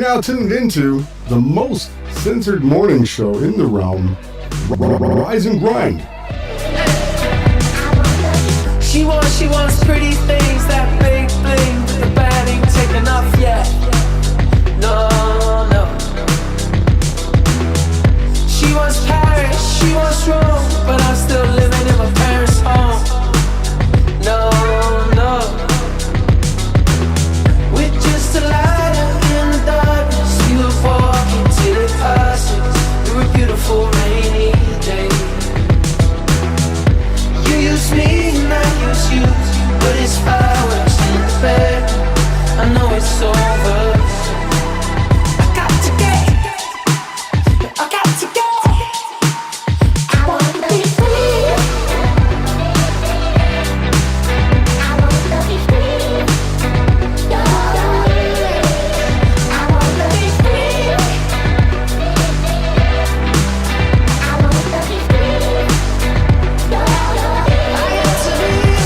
now tuned into the most censored morning show in the realm, Rise and Grind. She wants pretty things, that big bling, but the bad ain't taken off yet. No. She wants Paris, she wants Rome, but I'm still living in my parents' home. No. With just a light up in the darkness, we were walking till it passes through a beautiful rainy day. You use me and I use you, but it's fireworks in the bed. I know it's over. I got to get, I got to go. I wanna be free. I wanna be free. I wanna be free. I wanna be free.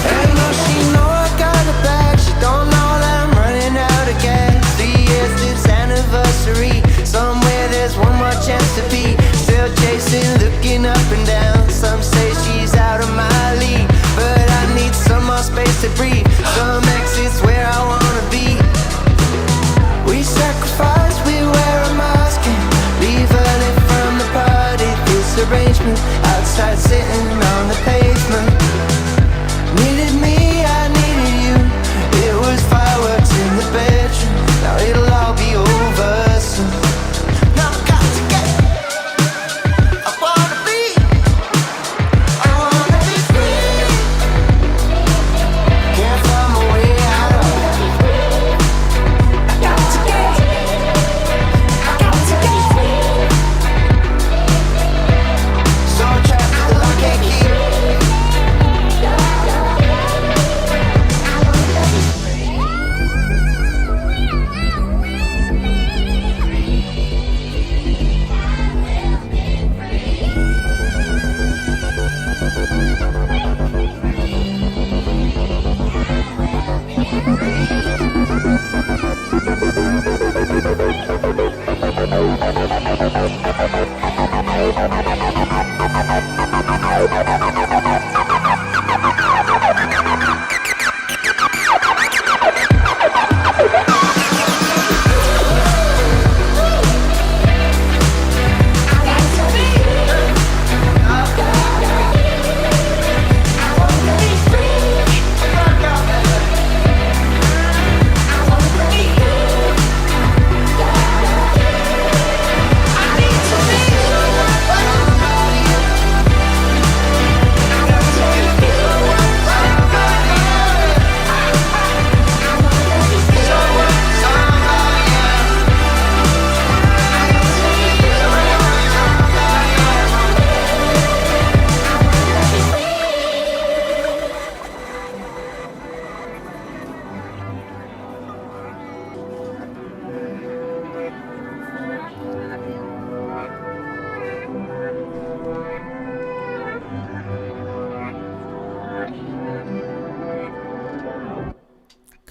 And though she know I got a bag, she don't know that I'm running out of gas. 3 years this anniversary, somewhere there's one more chance to be. Still chasing, looking up and down. Some say she's out of my league, but I need some more space to breathe. Some exits where I wanna be. We sacrifice, we wear a mask and leave early from the party. This arrangement outside sitting on the pavement. Needed me, I needed you. It was fireworks in the bedroom. Now it'll all be over soon. Now I got to get. I wanna be free. Can't find my way out of it. I got to get. I got to get. So trapped that I can't keep.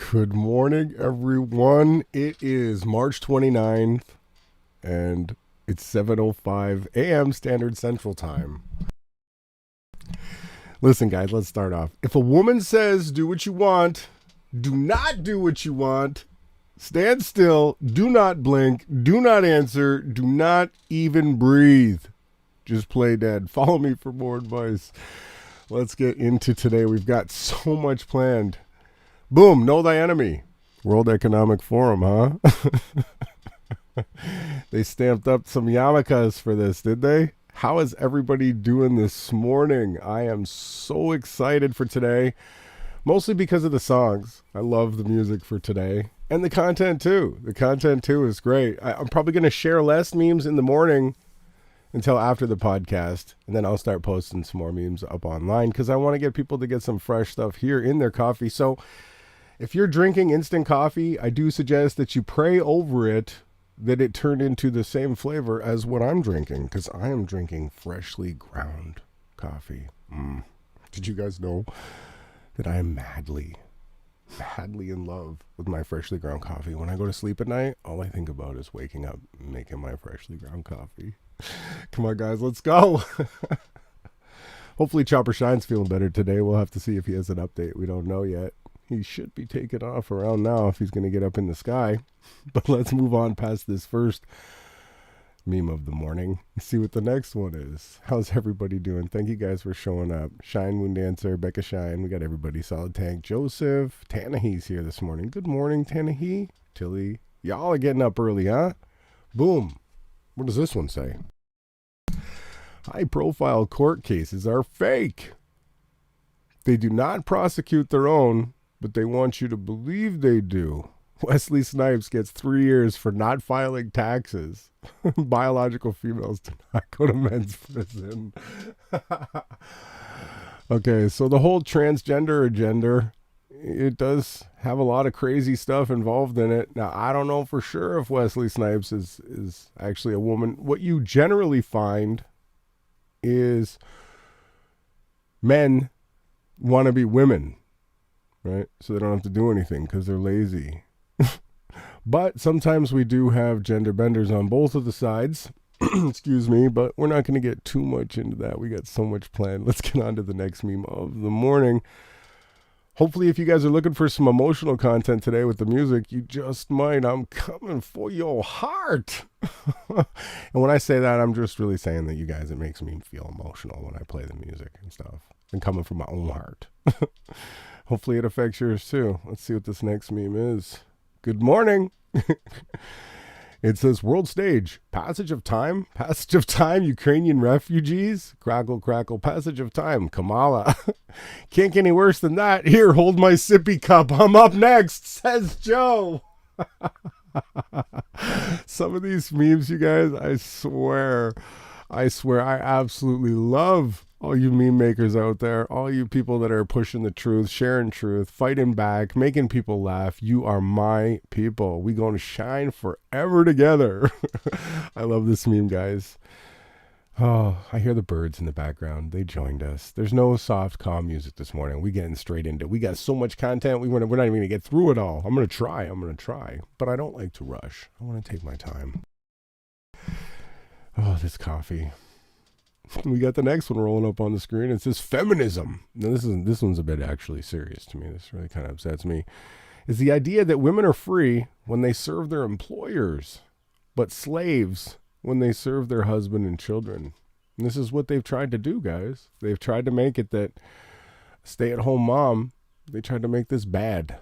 Good morning, everyone. It is March 29th, and it's 7:05 a.m. Standard Central Time. Listen, guys, let's start off. If a woman says, do what you want, do not do what you want, stand still, do not blink, do not answer, do not even breathe. Just play dead. Follow me for more advice. Let's get into today. We've got so much planned. Boom, know thy enemy. World Economic Forum, huh? They stamped up some yarmulkes for this, did they? How is everybody doing this morning? I am so excited for today, mostly because of the songs. I love the music for today. And the content too. The content too is great. I'm probably going to share less memes in the morning until after the podcast, and then I'll start posting some more memes up online because I want to get people to get some fresh stuff here in their coffee. So if you're drinking instant coffee, I do suggest that you pray over it that it turned into the same flavor as what I'm drinking, because I am drinking freshly ground coffee. Did you guys know that I am madly madly in love with my freshly ground coffee. When I go to sleep at night, all I think about is waking up and making my freshly ground coffee. Come on, guys, let's go. Hopefully Chopper Shine's feeling better today. We'll have to see if he has an update. We don't know yet. He should be taking off around now if he's going to get up in the sky. But let's move on past this first meme of the morning. See what the next one is. How's everybody doing? Thank you guys for showing up. Shine, Moon Dancer, Becca Shine. We got everybody. Solid Tank, Joseph. Tanahee's here this morning. Good morning, Tanahee. Tilly. Y'all are getting up early, huh? Boom. What does this one say? High-profile court cases are fake. They do not prosecute their own, but they want you to believe they do. Wesley Snipes gets 3 years for not filing taxes. Biological females do not go to men's prison. Okay, so the whole transgender agenda, it does have a lot of crazy stuff involved in it. Now, I don't know for sure if Wesley Snipes is actually a woman. What you generally find is men want to be women, right? So they don't have to do anything because they're lazy. But sometimes we do have gender benders on both of the sides. Excuse me, but we're not going to get too much into that. We got so much planned. Let's get on to the next meme of the morning. Hopefully, if you guys are looking for some emotional content today with the music, you just might. I'm coming for your heart. And when I say that, I'm just really saying that you guys, it makes me feel emotional when I play the music and stuff. And coming from my own heart. Hopefully, it affects yours too. Let's see what this next meme is. Good morning. It says world stage, passage of time, Ukrainian refugees, crackle, crackle, passage of time, Kamala. Can't get any worse than that. Here, hold my sippy cup. I'm up next, says Joe. Some of these memes, you guys, I swear, I absolutely love all you meme makers out there, all you people that are pushing the truth, sharing truth, fighting back, making people laugh. You are my people. We going to shine forever together. I love this meme, guys. Oh, I hear the birds in the background. They joined us. There's no soft, calm music this morning. We getting straight into it. We got so much content. We're not even going to get through it all. I'm going to try. But I don't like to rush. I want to take my time. Oh, this coffee. We got the next one rolling up on the screen. It says feminism. Now this one's a bit actually serious to me. This really kind of upsets me. Is the idea that women are free when they serve their employers, but slaves when they serve their husband and children. And this is what they've tried to do, guys. They've tried to make it that stay-at-home mom, they tried to make this bad.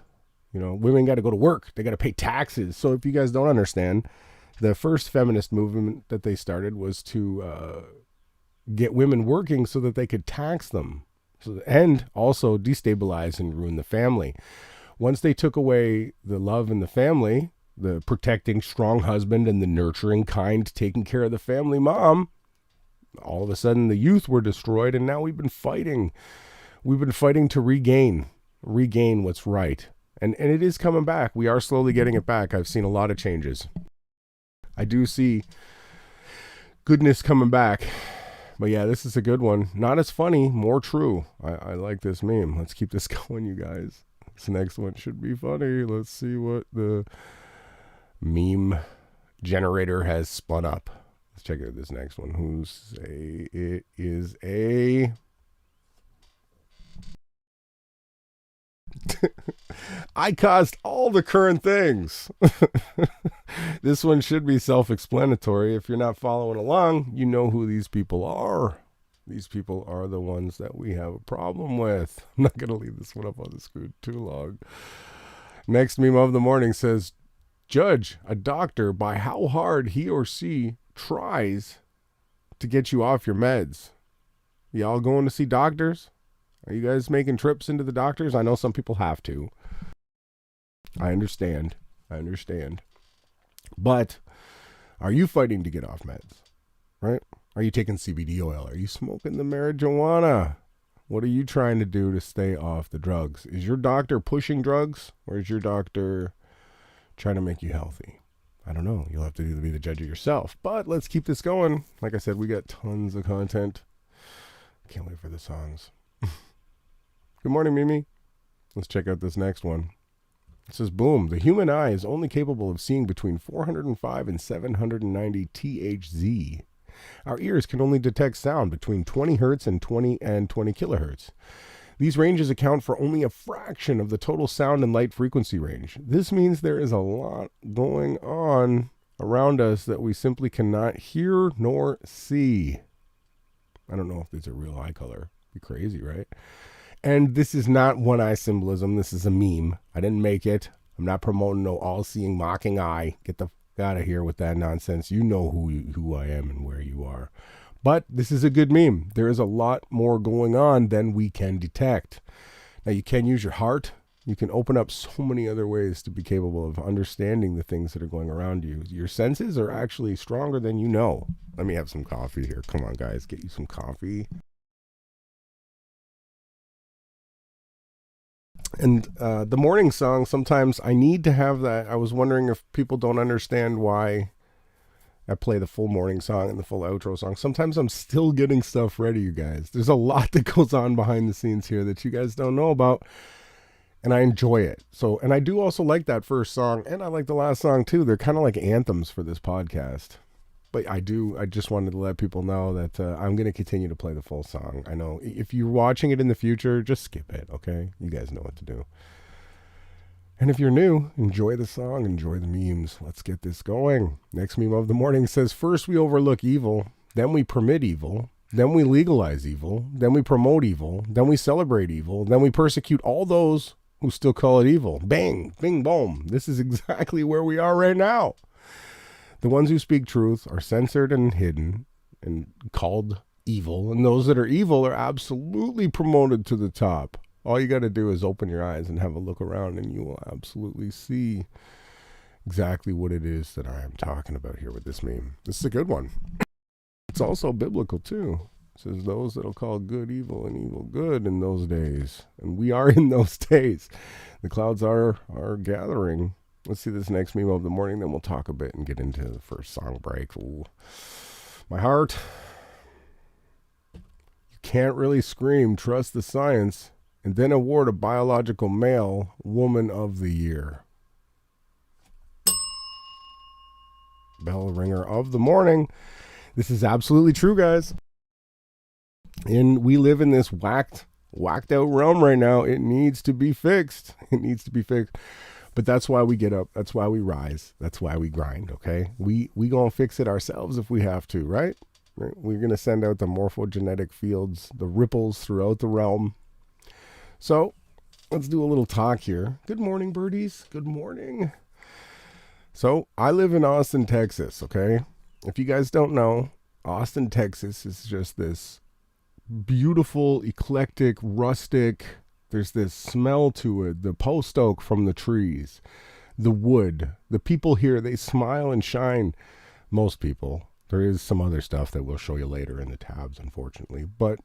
You know, women got to go to work. They got to pay taxes. So if you guys don't understand, the first feminist movement that they started was to get women working so that they could tax them, and also destabilize and ruin the family. Once they took away the love in the family, the protecting strong husband and the nurturing, kind, taking care of the family mom, all of a sudden the youth were destroyed, and now we've been fighting. We've been fighting to regain what's right. And it is coming back. We are slowly getting it back. I've seen a lot of changes. I do see goodness coming back. But yeah, this is a good one. Not as funny, more true. I like this meme. Let's keep this going, you guys. This next one should be funny. Let's see what the meme generator has spun up. Let's check out this next one. It is a... I caused all the current things. This one should be self-explanatory. If you're not following along, you know who these people are. These people are the ones that we have a problem with. I'm not going to leave this one up on the screen too long. Next meme of the morning says, judge a doctor by how hard he or she tries to get you off your meds. Y'all going to see doctors? Are you guys making trips into the doctors? I know some people have to. I understand. But are you fighting to get off meds? Right? Are you taking CBD oil? Are you smoking the marijuana? What are you trying to do to stay off the drugs? Is your doctor pushing drugs, or is your doctor trying to make you healthy? I don't know. You'll have to be the judge of yourself. But let's keep this going. Like I said, we got tons of content. Can't wait for the songs. Good morning, Mimi. Let's check out this next one. It says, boom, the human eye is only capable of seeing between 405 and 790 THz. Our ears can only detect sound between 20 hertz and 20 kilohertz. These ranges account for only a fraction of the total sound and light frequency range. This means there is a lot going on around us that we simply cannot hear nor see. I don't know if there's a real eye color. Be crazy, right? And this is not one eye symbolism. This is a meme. I didn't make it. I'm not promoting no all-seeing mocking eye. Get the f out of here with that nonsense. You know who I am and where you are. But this is a good meme. There is a lot more going on than we can detect. Now, you can use your heart. You can open up so many other ways to be capable of understanding the things that are going around you. Your senses are actually stronger than you know. Let me have some coffee here. Come on, guys. Get you some coffee. And the morning song, sometimes I need to have that. I was wondering if people don't understand why I play the full morning song and the full outro song. Sometimes I'm still getting stuff ready, you guys. There's a lot that goes on behind the scenes here that you guys don't know about. And I enjoy it. So, and I do also like that first song. And I like the last song too. They're kind of like anthems for this podcast. But I just wanted to let people know that I'm going to continue to play the full song. I know if you're watching it in the future, just skip it, okay? You guys know what to do. And if you're new, enjoy the song, enjoy the memes. Let's get this going. Next meme of the morning says, first we overlook evil, then we permit evil, then we legalize evil, then we promote evil, then we celebrate evil, then we persecute all those who still call it evil. Bang, bing, boom. This is exactly where we are right now. The ones who speak truth are censored and hidden and called evil. And those that are evil are absolutely promoted to the top. All you got to do is open your eyes and have a look around and you will absolutely see exactly what it is that I am talking about here with this meme. This is a good one. It's also biblical too. It says those that'll call good evil and evil good in those days. And we are in those days. The clouds are gathering. Let's see this next meme of the morning, then we'll talk a bit and get into the first song break. Ooh. My heart. You can't really scream, trust the science, and then award a biological male Woman of the Year. Bell ringer of the morning. This is absolutely true, guys. And we live in this whacked out realm right now. It needs to be fixed. It needs to be fixed. But that's why we get up. That's why we rise. That's why we grind, okay? We gonna fix it ourselves if we have to, right? We're gonna send out the morphogenetic fields, the ripples throughout the realm. So let's do a little talk here. Good morning, birdies. Good morning. So I live in Austin, Texas, okay? If you guys don't know, Austin, Texas is just this beautiful, eclectic, rustic. There's this smell to it, the post oak from the trees, the wood. The people here, they smile and shine. Most people. There is some other stuff that we'll show you later in the tabs, unfortunately. But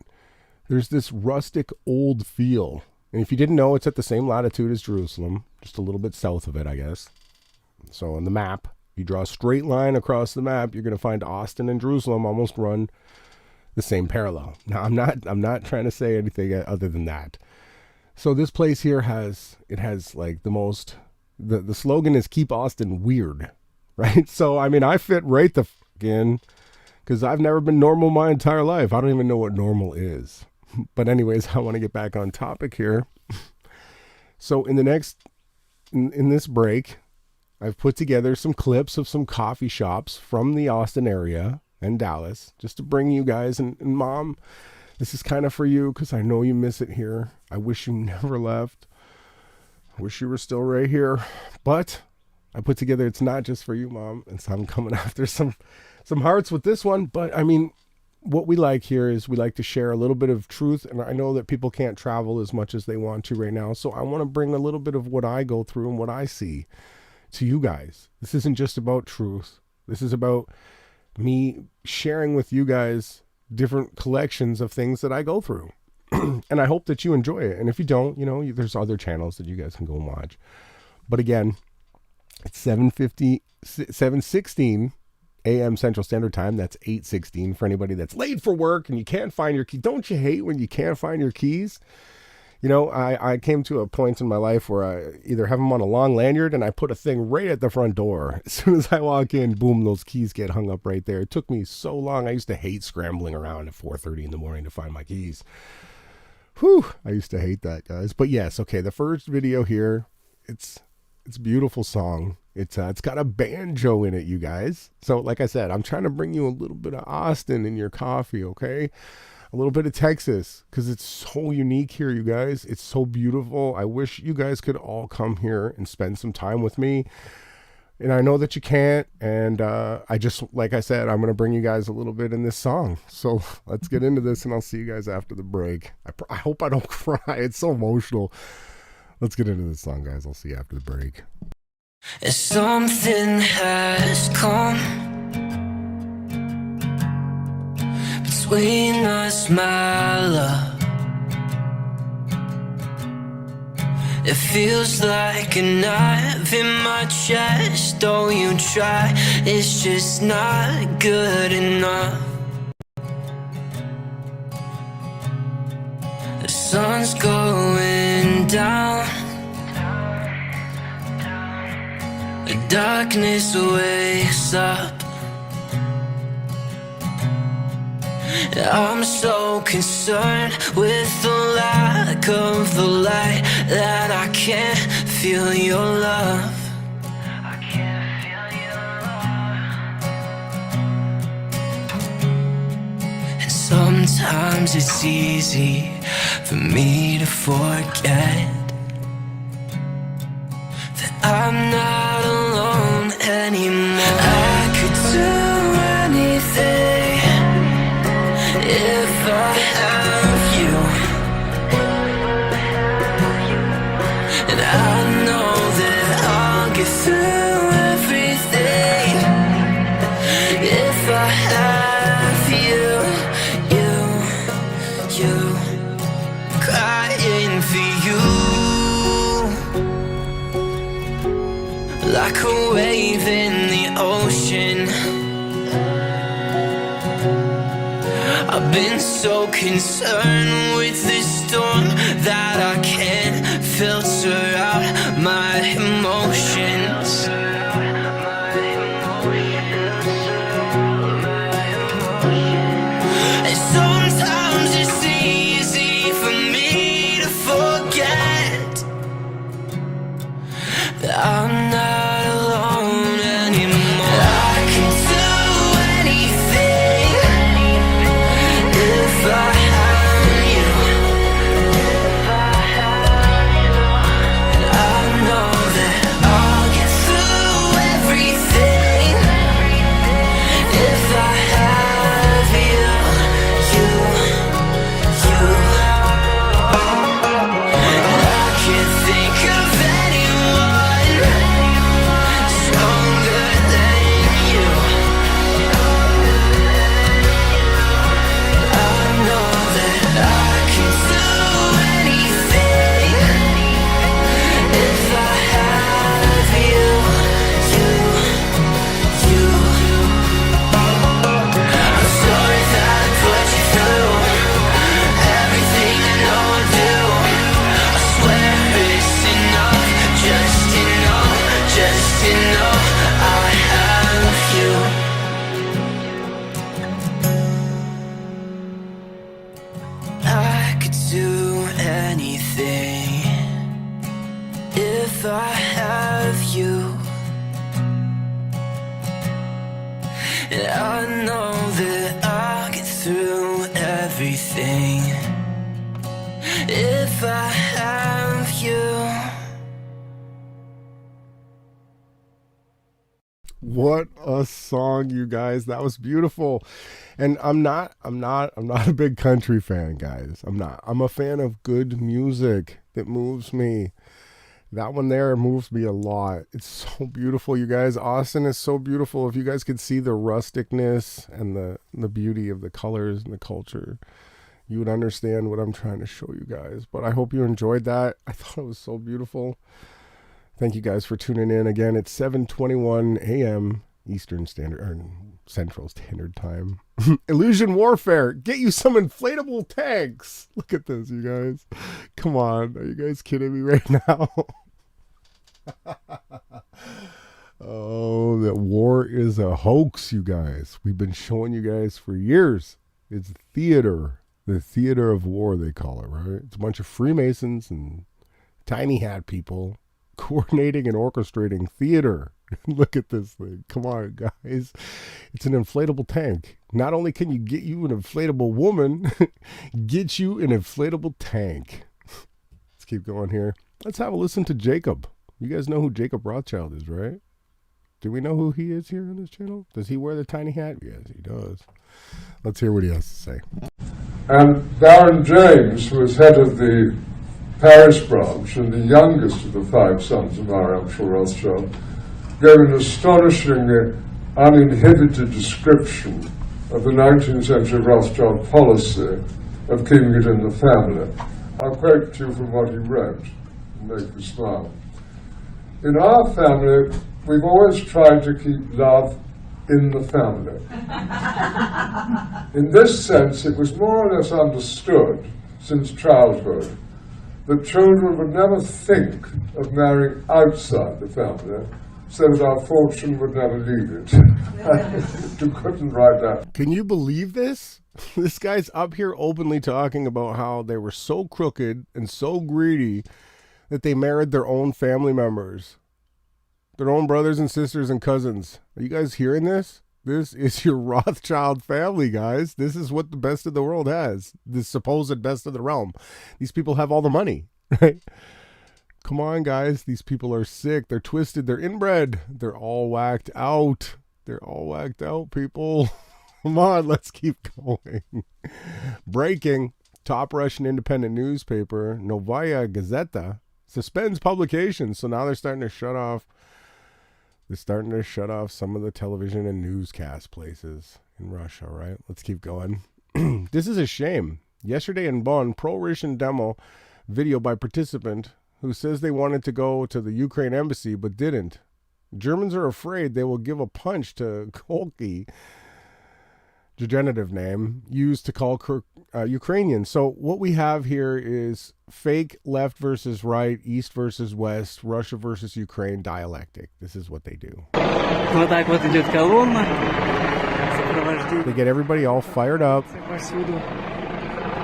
there's this rustic old feel. And if you didn't know, it's at the same latitude as Jerusalem, just a little bit south of it, I guess. So on the map, you draw a straight line across the map, you're going to find Austin and Jerusalem almost run the same parallel. Now, I'm not trying to say anything other than that. So this place here has like the most, the slogan is keep Austin weird, right? So, I mean, I fit right the in because I've never been normal my entire life. I don't even know what normal is. But anyways, I want to get back on topic here. So in this break, I've put together some clips of some coffee shops from the Austin area and Dallas just to bring you guys. And Mom, this is kind of for you because I know you miss it here. I wish you never left. I wish you were still right here. But I put together, it's not just for you, Mom. And so I'm coming after some hearts with this one. But I mean, what we like here is we like to share a little bit of truth. And I know that people can't travel as much as they want to right now. So I want to bring a little bit of what I go through and what I see to you guys. This isn't just about truth. This is about me sharing with you guys different collections of things that I go through. And I hope that you enjoy it. And if you don't, there's other channels that you guys can go and watch. But again, it's 7:16 a.m. Central Standard Time. That's 8:16 for anybody that's late for work and you can't find your key. Don't you hate when you can't find your keys? You know, I came to a point in my life where I either have them on a long lanyard and I put a thing right at the front door. As soon as I walk in, boom, those keys get hung up right there. It took me so long. I used to hate scrambling around at 4:30 in the morning to find my keys. Whew, I used to hate that, guys. But yes, okay, the first video here, it's a beautiful song. It's got a banjo in it, you guys. So like I said, I'm trying to bring you a little bit of Austin in your coffee, okay? A little bit of Texas, because it's so unique here, you guys. It's so beautiful. I wish you guys could all come here and spend some time with me. And I know that you can't. And I just, like I said, I'm going to bring you guys a little bit in this song. So let's get into this, and I'll see you guys after the break. I hope I don't cry. It's so emotional. Let's get into this song, guys. I'll see you after the break. Something has come between us, my love. It feels like a knife in my chest. Oh, you try, it's just not good enough. The sun's going down, the darkness wakes up. I'm so concerned with the lack of the light that I can't feel your love. I can't feel your love. And sometimes it's easy for me to forget that I'm not alone anymore. I could do anything if I have you, and I know that I'll get through everything if I have you, crying for you, like a wave in the ocean. I've been so concerned with this storm that I can't filter out my emotions. And sometimes it's easy for me to forget that I'm not alone anymore. I can do anything if I have you, and I know that I'll get through everything if I have you. I can't think of anyone stronger than you. I know that I can do anything if I have you. I'm sorry that I put you through everything I know I do. I swear it's enough, just to know I have you. I could do anything if I have you, and I know that I'll get through everything if I have you. What a song, you guys. That was beautiful. And I'm not a big country fan, guys. I'm not. I'm a fan of good music that moves me. That one there moves me a lot. It's so beautiful, you guys. Austin is so beautiful. If you guys could see the rusticness and the beauty of the colors and the culture, you would understand what I'm trying to show you guys. But I hope you enjoyed that. I thought it was so beautiful. Thank you guys for tuning in. Again, it's 7:21 a.m. Eastern Standard or Central Standard Time. Illusion warfare. Get you some inflatable tanks. Look at this, you guys. Come on. Are you guys kidding me right now? Oh, that war is a hoax, you guys. We've been showing you guys for years. It's theater. The theater of war, they call it, right? It's a bunch of Freemasons and tiny hat people coordinating and orchestrating theater. Look at this thing. Come on, guys. It's an inflatable tank. Not only can you get you an inflatable woman, get you an inflatable tank. Let's keep going here. Let's have a listen to Jacob. You guys know who Jacob Rothschild is, right? Do we know who he is here on this channel? Does he wear the tiny hat? Yes, he does. Let's hear what he has to say. And Baron James, who was head of the Paris branch and the youngest of the 5 sons of our actual Rothschild, gave an astonishingly uninhibited description of the 19th century Rothschild policy of keeping it in the family. I'll quote to you from what he wrote and make you smile. In our family, we've always tried to keep love in the family. In this sense, it was more or less understood since childhood that children would never think of marrying outside the family, so that our fortune would never leave it. You couldn't write that. Can you believe this? This guy's up here openly talking about how they were so crooked and so greedy that they married their own family members, their own brothers and sisters and cousins. Are you guys hearing this? This is your Rothschild family, guys. This is what the best of the world has. The supposed best of the realm. These people have all the money, right? Come on, guys. These people are sick. They're twisted. They're inbred. They're all whacked out. They're all whacked out, people. Come on, let's keep going. Breaking. Top Russian independent newspaper, Novaya Gazeta, suspends publications. So now they're starting to shut off. They're starting to shut off some of the television and newscast places in Russia, right? Let's keep going. This is a shame. Yesterday in Bonn, pro-Russian demo video by participant who says they wanted to go to the Ukraine embassy but didn't. Germans are afraid they will give a punch to Kolki, degenerative name, used to call Ukrainians. So what we have here is fake left versus right, east versus west, Russia versus Ukraine dialectic. This is what they do. They get everybody all fired up.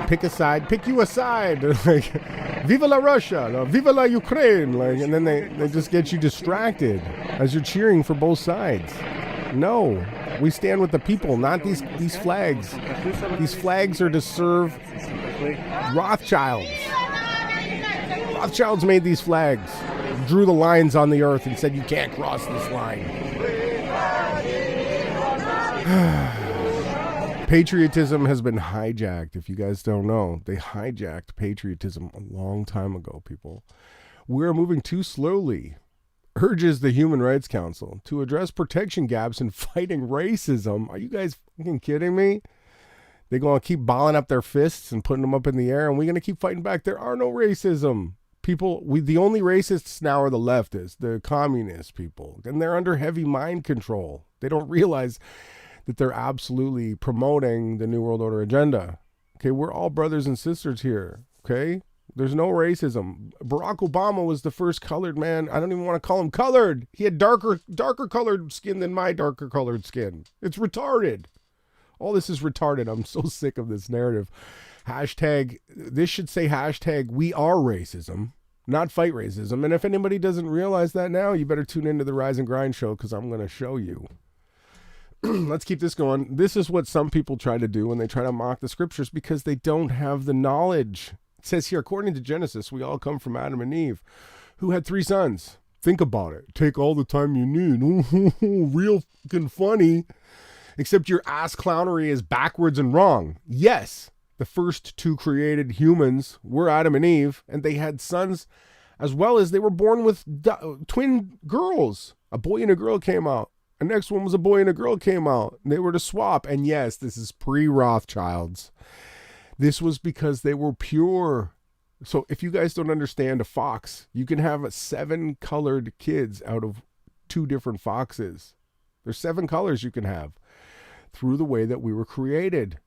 Pick a side, pick you a side. Like, Viva la Russia, no, Viva la Ukraine. Like, and then they just get you distracted as you're cheering for both sides. No, we stand with the people, not these flags. These flags are to serve Rothschilds. Rothschilds made these flags, drew the lines on the earth and said you can't cross this line. Patriotism has been hijacked, if you guys don't know. They hijacked patriotism a long time ago, people. We're moving too slowly, urges the Human Rights Council to address protection gaps in fighting racism. Are you guys fucking kidding me? They're going to keep balling up their fists and putting them up in the air, and we're going to keep fighting back. There are no racism. People, the only racists now are the leftists, the communist people, and they're under heavy mind control. They don't realize that they're absolutely promoting the New World Order agenda. Okay, we're all brothers and sisters here, okay? There's no racism. Barack Obama was the first colored man. I don't even want to call him colored. He had darker colored skin than my darker colored skin. It's retarded. All this is retarded. I'm so sick of this narrative. Hashtag, this should say hashtag we are racism, not fight racism. And if anybody doesn't realize that now, you better tune into the Rise and Grind show because I'm going to show you. Let's keep this going. This is what some people try to do when they try to mock the scriptures because they don't have the knowledge. It says here, according to Genesis, we all come from Adam and Eve, who had 3 sons. Think about it. Take all the time you need. Real fucking funny. Except your ass clownery is backwards and wrong. Yes, the first 2 created humans were Adam and Eve, and they had sons as well as they were born with twin girls. A boy and a girl came out. The next one was a boy and a girl came out. They were to swap. And yes, this is pre-Rothschilds. This was because they were pure. So if you guys don't understand a fox, you can have 7 colored kids out of 2 different foxes. There's 7 colors you can have through the way that we were created.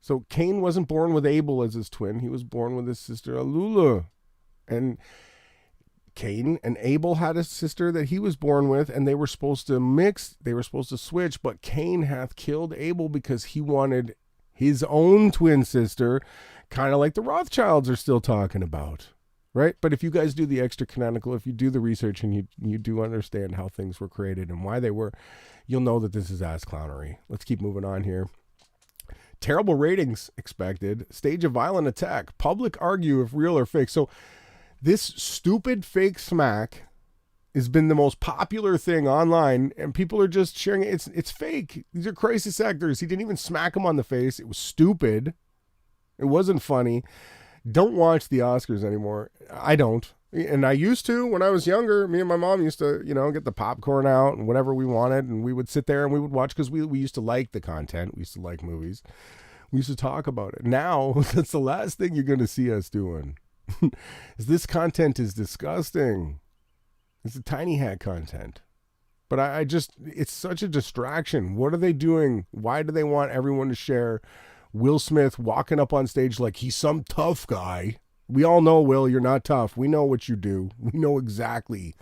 So Cain wasn't born with Abel as his twin. He was born with his sister Alula. And Cain and Abel had a sister that he was born with, and they were supposed to mix. They were supposed to switch, but Cain hath killed Abel because he wanted his own twin sister, kind of like the Rothschilds are still talking about, right? But if you guys do the extra canonical, if you do the research and you do understand how things were created and why they were, you'll know that this is ass clownery. Let's keep moving on here. Terrible ratings expected. Stage a violent attack. Public argue if real or fake. So this stupid fake smack has been the most popular thing online, and people are just sharing it. It's fake. These are crisis actors. He didn't even smack him on the face. It was stupid. It wasn't funny. Don't watch the Oscars anymore. I don't. And I used to when I was younger. Me and my mom used to, get the popcorn out and whatever we wanted, and we would sit there and we would watch because we used to like the content. We used to like movies. We used to talk about it. Now, that's the last thing you're going to see us doing. This content is disgusting. It's a tiny hat content. But I just, it's such a distraction. What are they doing? Why do they want everyone to share Will Smith walking up on stage like he's some tough guy? We all know, Will, you're not tough. We know what you do. We know exactly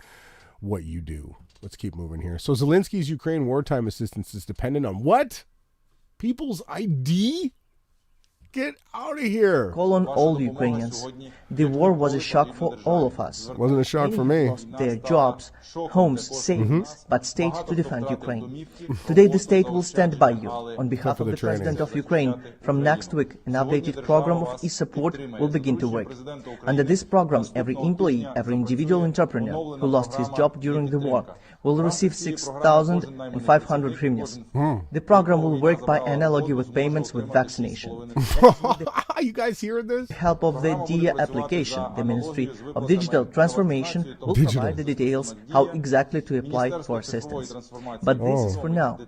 what you do. Let's keep moving here. So Zelensky's Ukraine wartime assistance is dependent on what? People's ID? Get out of here. Call on all Ukrainians. The war was a shock for all of us. Wasn't a shock for me. Lost their jobs, homes, savings, but stayed to defend Ukraine. Today the state will stand by you. On behalf of the President of Ukraine, from next week, an updated program of e-support will begin to work. Under this program, every employee, every individual entrepreneur who lost his job during the war will receive 6,500 hryvnias. The program will work by analogy with payments with vaccination. You guys hearing this? Help of the DIA application, the Ministry of Digital Transformation will provide the details how exactly to apply for assistance. But this is for now.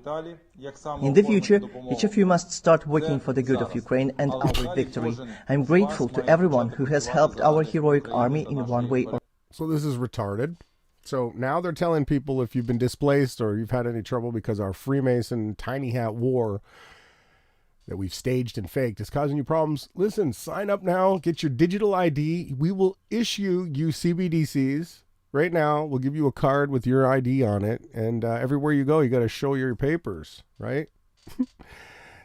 In the future, each of you must start working for the good of Ukraine and our victory. I'm grateful to everyone who has helped our heroic army in one way or So this is retarded. So now they're telling people if you've been displaced or you've had any trouble because our Freemason tiny hat war that we've staged and faked is causing you problems, listen, sign up now, get your digital ID. We will issue you CBDCs right now. We'll give you a card with your ID on it. And everywhere you go, you got to show your papers, right?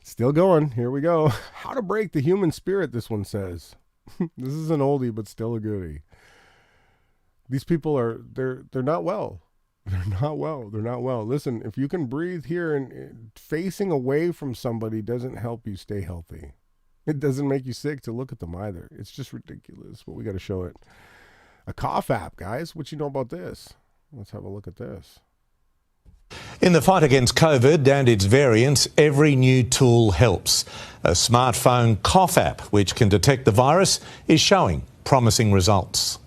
Still going. Here we go. How to break the human spirit, this one says. This is an oldie, but still a goodie. These people are, they're not well. They're not well. They're not well. Listen, if you can breathe here and facing away from somebody doesn't help you stay healthy. It doesn't make you sick to look at them either. It's just ridiculous, but we got to show it. A cough app, guys. What you know about this? Let's have a look at this. In the fight against COVID and its variants, every new tool helps. A smartphone cough app, which can detect the virus, is showing promising results.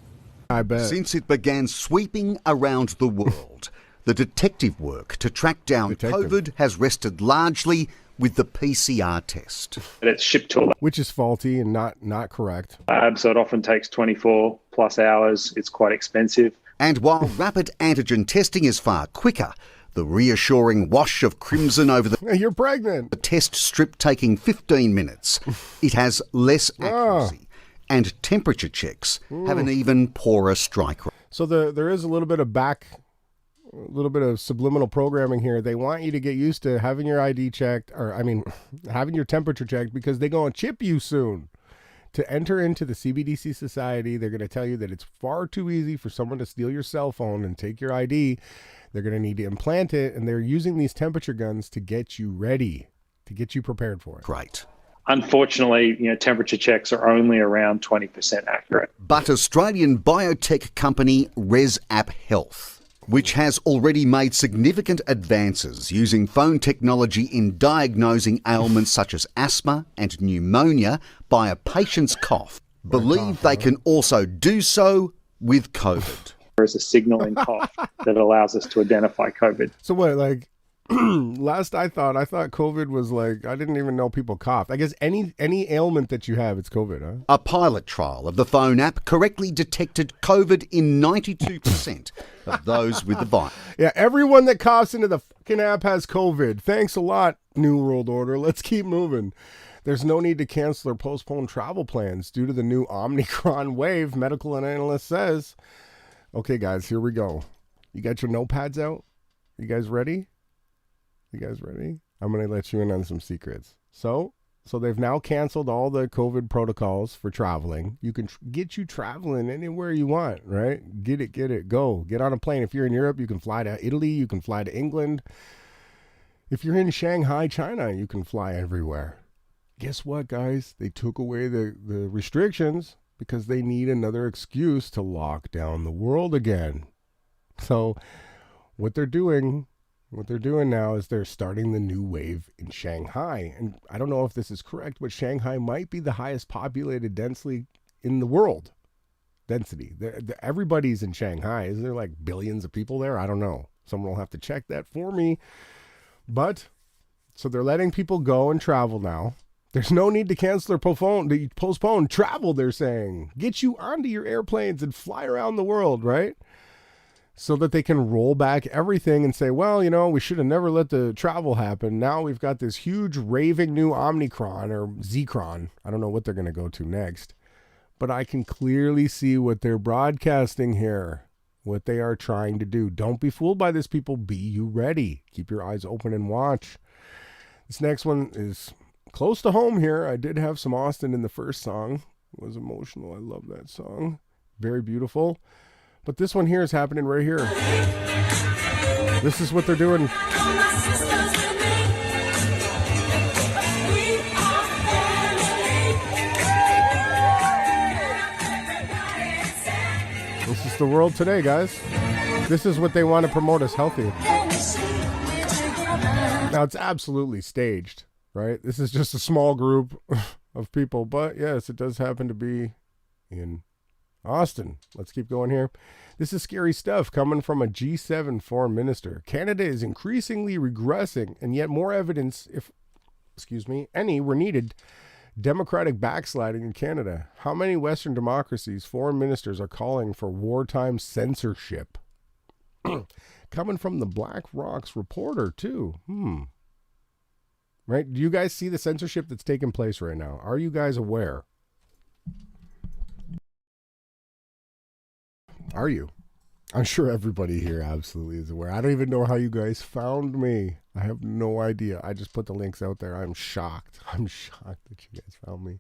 I bet. Since it began sweeping around the world, the detective work to track down COVID has rested largely with the PCR test. It's shipped to a Which is faulty and not correct. lab, so it often takes 24 plus hours. It's quite expensive. And while rapid antigen testing is far quicker, the reassuring wash of crimson over the You're pregnant. test strip taking 15 minutes, it has less accuracy. And temperature checks have an even poorer strike rate. So there is a little bit of subliminal programming here. They want you to get used to having your ID checked, having your temperature checked, because they're going to chip you soon. To enter into the CBDC society, they're going to tell you that it's far too easy for someone to steal your cell phone and take your ID. They're going to need to implant it, and they're using these temperature guns to get you ready, to get you prepared for it. Great. Unfortunately, temperature checks are only around 20% accurate. But Australian biotech company ResApp Health, which has already made significant advances using phone technology in diagnosing ailments such as asthma and pneumonia by a patient's cough, believe they can also do so with COVID. There is a signaling cough that allows us to identify COVID. So what, like Last I thought COVID was like, I didn't even know people coughed. I guess any ailment that you have, it's COVID, huh? A pilot trial of the phone app correctly detected COVID in 92% of those with the virus. Yeah, everyone that coughs into the fucking app has COVID. Thanks a lot, New World Order. Let's keep moving. There's no need to cancel or postpone travel plans due to the new Omicron wave, medical analyst says. Okay, guys, here we go. You got your notepads out? You guys ready? You guys ready? I'm going to let you in on some secrets. So they've now canceled all the COVID protocols for traveling. You can get you traveling anywhere you want, right? Get it, go. Get on a plane. If you're in Europe, you can fly to Italy. You can fly to England. If you're in Shanghai, China, you can fly everywhere. Guess what, guys? They took away the restrictions because they need another excuse to lock down the world again. So what they're doing now is they're starting the new wave in Shanghai. And I don't know if this is correct, but Shanghai might be the highest populated densely in the world. Density. Everybody's in Shanghai. Is there like billions of people there? I don't know. Someone will have to check that for me. But, so they're letting people go and travel now. There's no need to cancel or postpone travel, they're saying. Get you onto your airplanes and fly around the world, right? So that they can roll back everything and say, well, you know, we should have never let the travel happen. Now we've got this huge raving new Omicron or Zcron. I don't know what they're going to go to next. But I can clearly see what they're broadcasting here, what they are trying to do. Don't be fooled by this, people. Be you ready. Keep your eyes open and watch. This next one is close to home here. I did have some Austin in the first song. It was emotional. I love that song. Very beautiful. But this one here is happening right here. This is what they're doing. This is the world today, guys. This is what they want to promote as healthy. Now, it's absolutely staged, right? This is just a small group of people. But yes, it does happen to be in Austin. Let's keep going here. This is scary stuff coming from a G7 foreign minister. Canada is increasingly regressing, and yet more evidence, any were needed. Democratic backsliding in Canada. How many Western democracies foreign ministers are calling for wartime censorship? Coming from the Black Rocks reporter, too. Right? Do you guys see the censorship that's taking place right now? Are you guys aware? Are you? I'm sure everybody here absolutely is aware. I don't even know how you guys found me. I have no idea. I just put the links out there. I'm shocked. I'm shocked that you guys found me.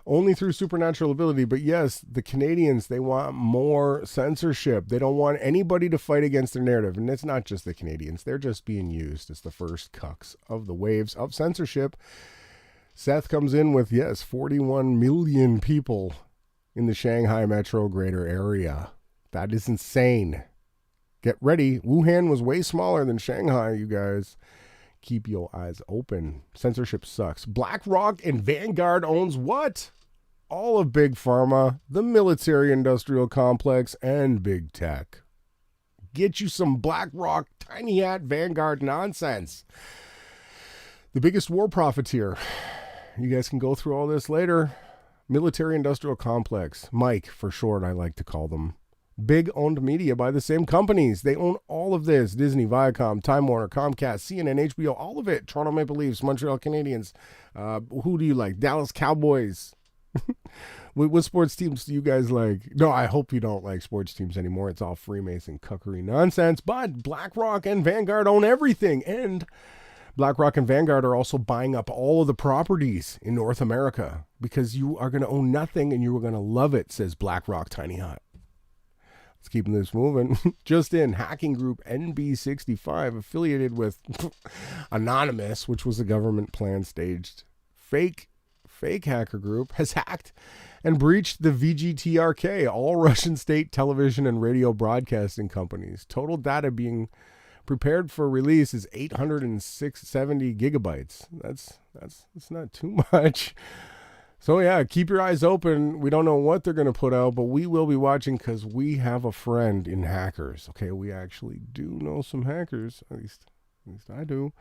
Only through supernatural ability. But yes, the Canadians, they want more censorship. They don't want anybody to fight against their narrative. And it's not just the Canadians. They're just being used as the first cucks of the waves of censorship. Seth comes in with, 41 million people in the Shanghai metro greater area. That is insane. Get ready. Wuhan was way smaller than Shanghai, you guys. Keep your eyes open. Censorship sucks. BlackRock and Vanguard owns what? All of Big Pharma, the military-industrial complex, and Big Tech. Get you some BlackRock, Tiny Hat, Vanguard nonsense. The biggest war profiteer. You guys can go through all this later. Military-industrial complex. Mike, for short, I like to call them. Big owned media by the same companies. They own all of this. Disney, Viacom, Time Warner, Comcast, CNN, HBO, all of it. Toronto Maple Leafs, Montreal Canadiens. Who do you like? Dallas Cowboys. What sports teams do you guys like? No, I hope you don't like sports teams anymore. It's all Freemason cuckery nonsense. But BlackRock and Vanguard own everything. And BlackRock and Vanguard are also buying up all of the properties in North America because you are going to own nothing and you are going to love it, says BlackRock Tiny Hut. Let's keep this moving. Just in, hacking group NB65 affiliated with Anonymous, which was a government plan staged fake hacker group, has hacked and breached the VGTRK, all Russian state television and radio broadcasting companies. Total data being prepared for release is 870 gigabytes. That's not too much. So yeah, keep your eyes open. We don't know what they're going to put out, but we will be watching because we have a friend in hackers. Okay, we actually do know some hackers, at least At least I do.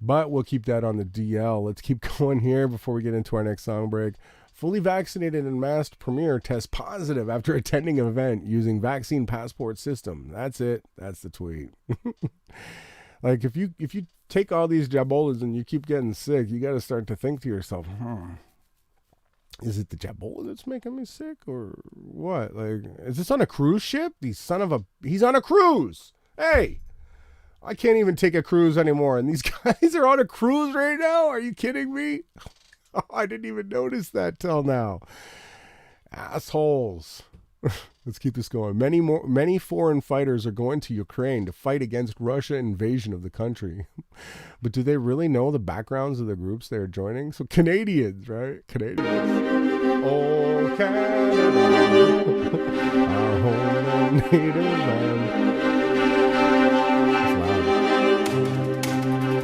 But we'll keep that on the DL. Let's keep going here before we get into our next song break. Fully vaccinated and masked premier tests positive after attending an event using vaccine passport system. That's it. That's the tweet. Like if you take all these jabolas and you keep getting sick, you got to start to think to yourself, is it the jabola that's making me sick or what? Like, is this on a cruise ship? He's on a cruise. Hey, I can't even take a cruise anymore. And these guys are on a cruise right now. Are you kidding me? Oh, I didn't even notice that till now. Assholes. Let's keep this going. Many foreign fighters are going to Ukraine to fight against Russia's invasion of the country. But do they really know the backgrounds of the groups they're joining? So Canadians, right? Canadians. Oh, Canada, our home and native land.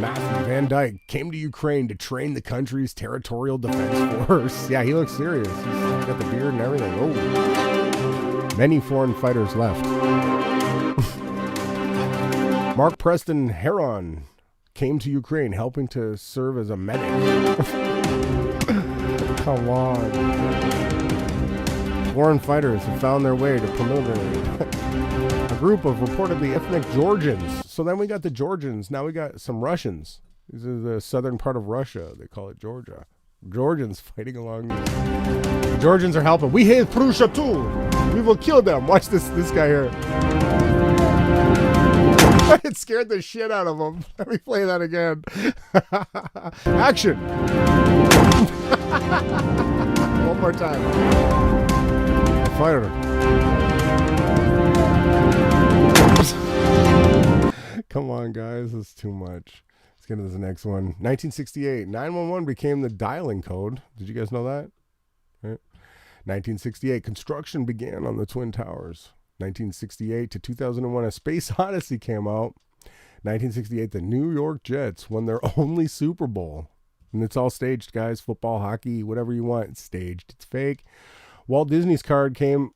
Matthew Van Dyke came to Ukraine to train the country's territorial defense force. Yeah, he looks serious. He's got the beard and everything. Oh. Many foreign fighters left. Mark Preston Heron came to Ukraine helping to serve as a medic. Come on. Foreign fighters have found their way to Bamily. A group of reportedly ethnic Georgians. So then we got the Georgians. Now we got some Russians. This is the southern part of Russia. They call it Georgia. Georgians fighting along. The Georgians are helping. We hate Prussia too. We will kill them. Watch this guy here. It scared the shit out of him. Let me play that again. Action. One more time. Fire. Come on, guys. That's too much. Let's get into the next one. 1968. 911 became the dialing code. Did you guys know that? Right. 1968. Construction began on the Twin Towers. 1968 to 2001, A Space Odyssey came out. 1968, the New York Jets won their only Super Bowl. And it's all staged, guys. Football, hockey, whatever you want. It's staged. It's fake. Walt Disney's card came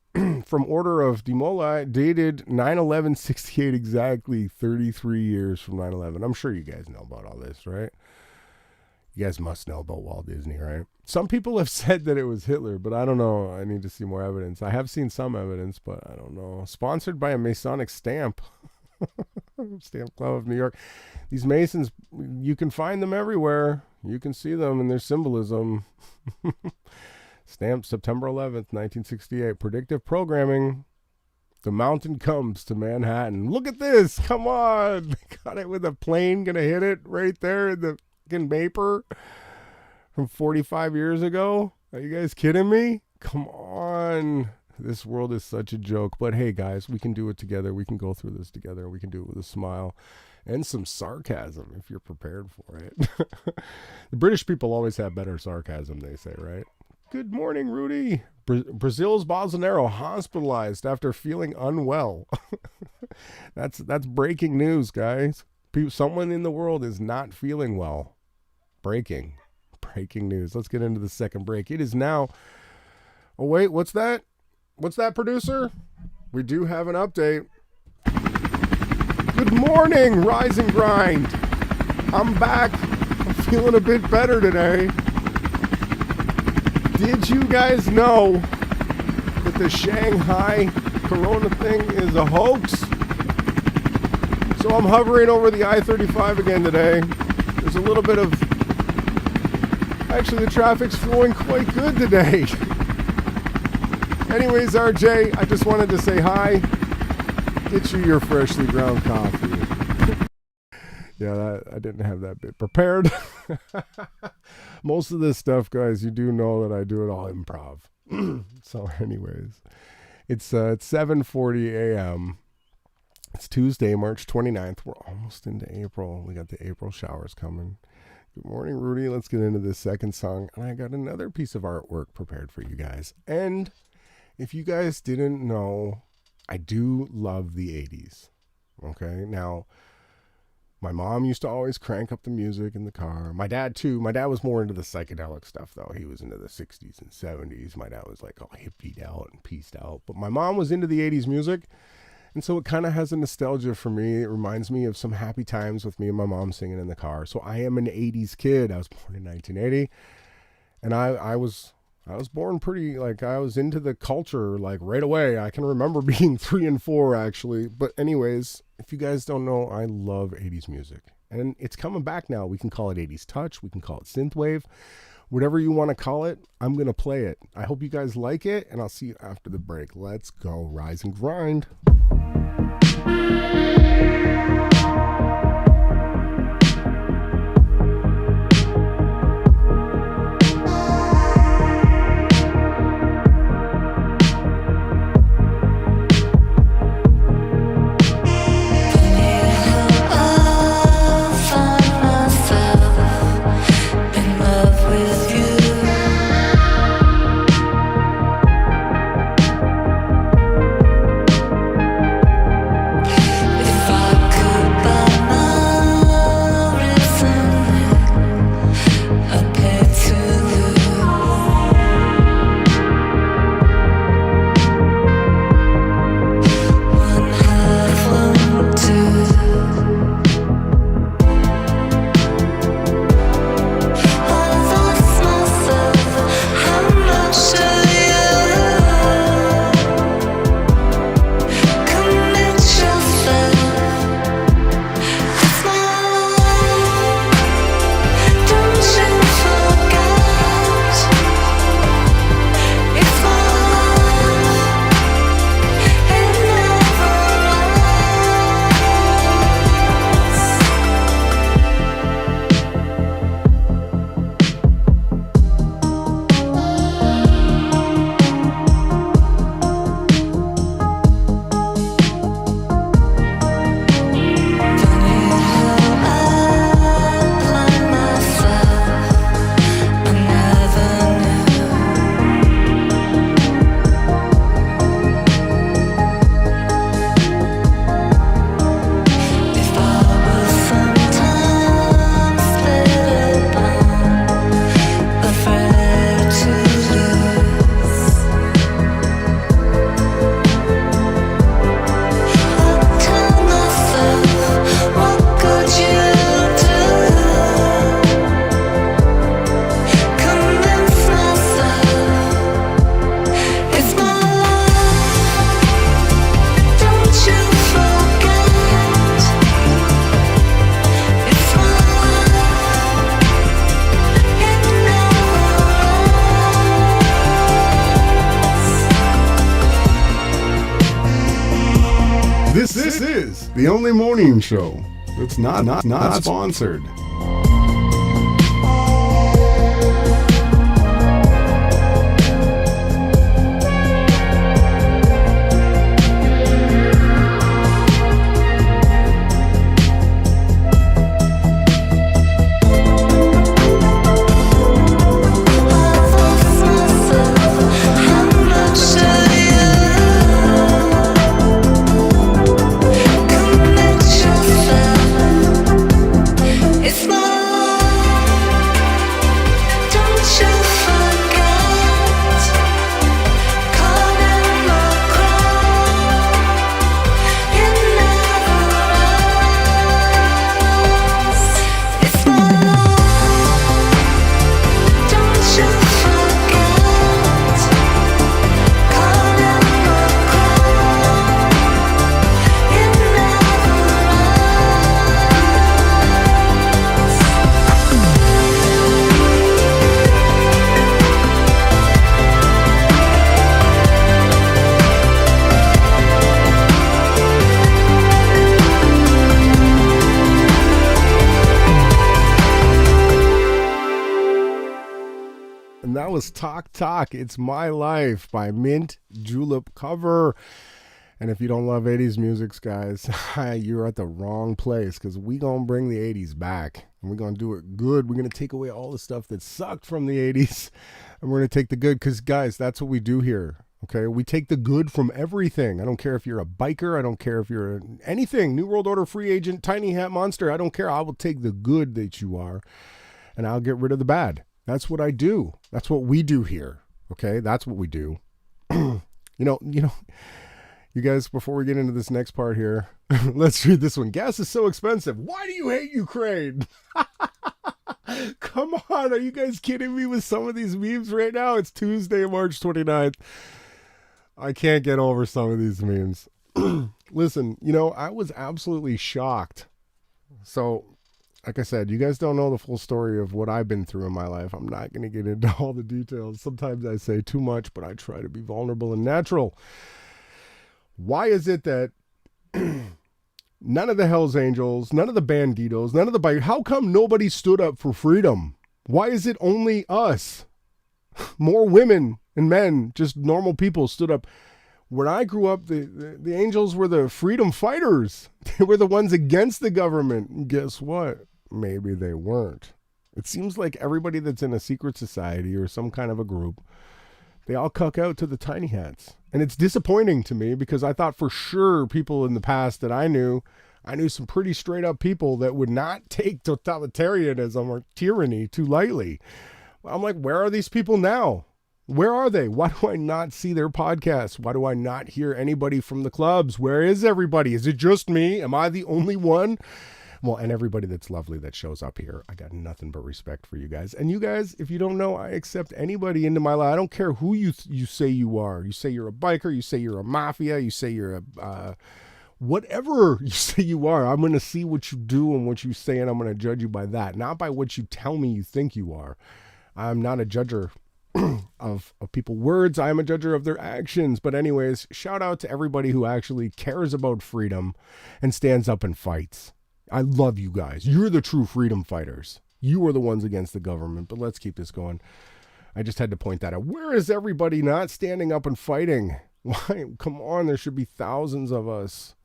from order of Demoli, dated 9/11/68, exactly 33 years from 9/11. I'm sure you guys know about all this, right? You guys must know about Walt Disney, right? Some people have said that it was Hitler, but I don't know. I need to see more evidence. I have seen some evidence, but I don't know. Sponsored by a Masonic stamp. Stamp Club of New York. These Masons, you can find them everywhere. You can see them in their symbolism. Stamped September 11th, 1968. Predictive programming. The mountain comes to Manhattan. Look at this. Come on. Got it with a plane going to hit it right there in the fucking vapor from 45 years ago. Are you guys kidding me? Come on. This world is such a joke. But hey, guys, we can do it together. We can go through this together. We can do it with a smile and some sarcasm if you're prepared for it. The British people always have better sarcasm, they say, right? Good morning, Rudy. Brazil's Bolsonaro hospitalized after feeling unwell. That's breaking news, guys. Someone in the world is not feeling well. Breaking news. Let's get into the second break. It is now. Oh wait, what's that? What's that, producer? We do have an update. Good morning, Rise and Grind. I'm back. I'm feeling a bit better today. Did you guys know that the Shanghai Corona thing is a hoax? So I'm hovering over the I-35 again today. There's a little bit of... Actually, the traffic's flowing quite good today. Anyways, RJ, I just wanted to say hi. Get you your freshly ground coffee. Yeah, I didn't have that bit prepared. Most of this stuff, guys, you do know that I do it all improv. So anyways, it's 7:40 a.m. It's Tuesday, March 29th. We're almost into April. We got the April showers coming. Good morning, Rudy. Let's get into this second song. And I got another piece of artwork prepared for you guys. And if you guys didn't know, I do love the 80s. Okay, now... My mom used to always crank up the music in the car. My dad, too. My dad was more into the psychedelic stuff, though. He was into the 60s and 70s. My dad was like all hippied out and pieced out. But my mom was into the 80s music. And so it kind of has a nostalgia for me. It reminds me of some happy times with me and my mom singing in the car. So I am an 80s kid. I was born in 1980. And I was born pretty, like, I was into the culture, like, right away. I can remember being 3 and 4, actually. But anyways, if you guys don't know, I love 80s music. And it's coming back now. We can call it 80s touch. We can call it synthwave. Whatever you want to call it, I'm going to play it. I hope you guys like it, and I'll see you after the break. Let's go rise and grind. This is the only morning show that's not sponsored. That was Talk Talk, It's My Life by Mint Julep cover. And if you don't love 80s music, guys, you're at the wrong place, because we going to bring the 80s back. And we're going to do it good. We're going to take away all the stuff that sucked from the 80s. And we're going to take the good, because, guys, that's what we do here. Okay, we take the good from everything. I don't care if you're a biker. I don't care if you're anything. New World Order free agent, tiny hat monster. I don't care. I will take the good that you are, and I'll get rid of the bad. That's what I do. That's what we do here. Okay, that's what we do. You You guys, before we get into this next part here, let's read this one. Gas is so expensive. Why do you hate Ukraine? Come on, are you guys kidding me with some of these memes right now? It's Tuesday, March 29th. I can't get over some of these memes. Listen, I was absolutely shocked. So, like I said, you guys don't know the full story of what I've been through in my life. I'm not going to get into all the details. Sometimes I say too much, but I try to be vulnerable and natural. Why is it that none of the Hells Angels, none of the Banditos, none of the how come nobody stood up for freedom? Why is it only us? More women and men, just normal people, stood up. When I grew up, the Angels were the freedom fighters. They were the ones against the government. And guess what? Maybe they weren't. It seems like everybody that's in a secret society or some kind of a group, they all cuck out to the tiny hats. And it's disappointing to me because I thought for sure people in the past that I knew some pretty straight up people that would not take totalitarianism or tyranny too lightly. I'm like, where are these people now? Where are they? Why do I not see their podcasts? Why do I not hear anybody from the clubs? Where is everybody? Is it just me? Am I the only one? Well, and everybody that's lovely that shows up here, I got nothing but respect for you guys. And you guys, if you don't know, I accept anybody into my life. I don't care who you say you are. You say you're a biker. You say you're a mafia. You say you're a whatever you say you are. I'm going to see what you do and what you say, and I'm going to judge you by that, not by what you tell me you think you are. I'm not a judger of people's words. I am a judger of their actions. But anyways, shout out to everybody who actually cares about freedom and stands up and fights. I love you guys. You're the true freedom fighters. You are the ones against the government. But let's keep this going. I just had to point that out. Where is everybody not standing up and fighting? Why? Come on, there should be thousands of us.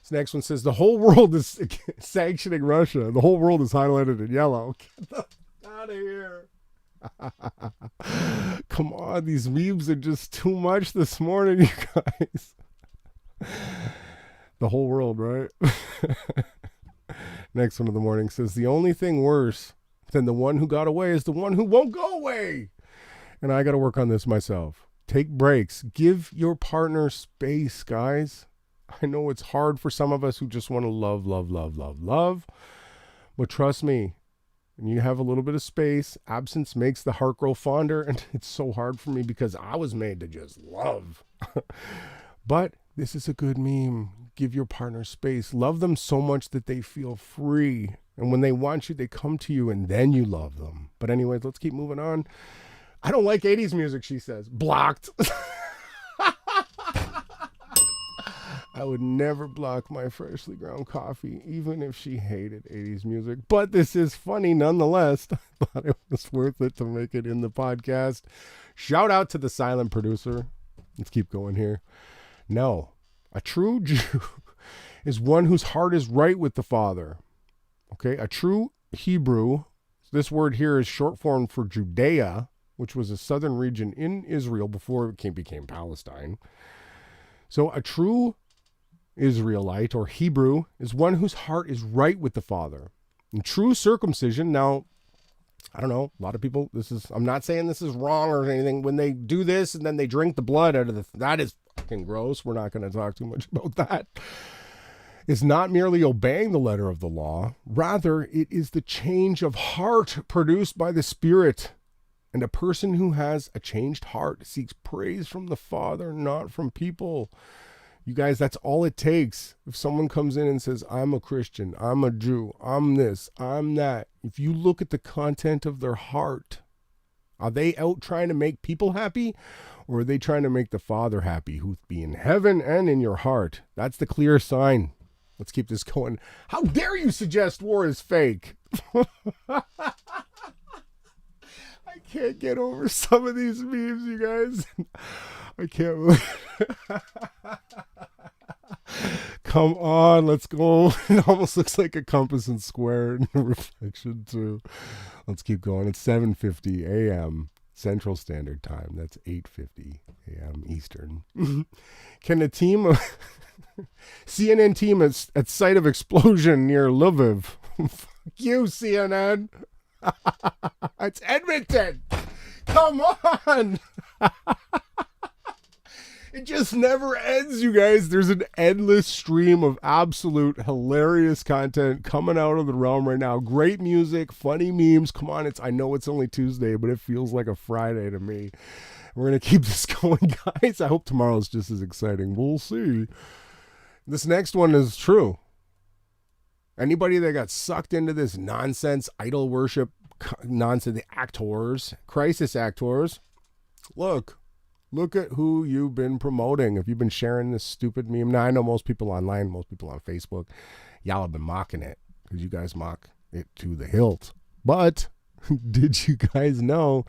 This next one says, the whole world is sanctioning Russia. The whole world is highlighted in yellow. Get the out of here. Come on, these memes are just too much this morning, you guys. The whole world, right? Next one of the morning says, the only thing worse than the one who got away is the one who won't go away. And I got to work on this myself. Take breaks. Give your partner space, guys. I know it's hard for some of us who just want to love, love, love, love, love. But trust me, when you have a little bit of space, absence makes the heart grow fonder. And it's so hard for me because I was made to just love. But this is a good meme. Give your partner space. Love them so much that they feel free. And when they want you, they come to you and then you love them. But anyways, let's keep moving on. I don't like 80s music, she says. Blocked. I would never block my freshly ground coffee, even if she hated 80s music. But this is funny nonetheless. I thought it was worth it to make it in the podcast. Shout out to the silent producer. Let's keep going here. No, a true Jew is one whose heart is right with the Father. Okay, a true Hebrew, this word here is short form for Judea, which was a southern region in Israel before it became Palestine. So a true Israelite or Hebrew is one whose heart is right with the Father. And true circumcision, now, I don't know, a lot of people, I'm not saying this is wrong or anything. When they do this and then they drink the blood out of that is fucking gross. We're not going to talk too much about that. It's not merely obeying the letter of the law. Rather, it is the change of heart produced by the Spirit. And a person who has a changed heart seeks praise from the Father, not from people. You guys, that's all it takes. If someone comes in and says, I'm a Christian, I'm a Jew, I'm this, I'm that. If you look at the content of their heart, are they out trying to make people happy? Or are they trying to make the Father happy, who be in heaven and in your heart? That's the clear sign. Let's keep this going. How dare you suggest war is fake? I can't get over some of these memes, you guys. I can't believe Come on, let's go. It almost looks like a compass and square in the reflection too. Let's keep going. It's 7:50 a.m. Central Standard Time. That's 8:50 a.m. Eastern. Can a team of CNN team at site of explosion near Lviv? Fuck you, CNN. It's Edmonton. Come on. It just never ends, you guys. There's an endless stream of absolute hilarious content coming out of the realm right now. Great music, funny memes. Come on, I know it's only Tuesday, but it feels like a Friday to me. We're going to keep this going, guys. I hope tomorrow's just as exciting. We'll see. This next one is true. Anybody that got sucked into this nonsense, idol worship, nonsense, the actors, crisis actors, look at who you've been promoting. If you've been sharing this stupid meme, now I know most people online, most people on Facebook, y'all have been mocking it because you guys mock it to the hilt. But did you guys know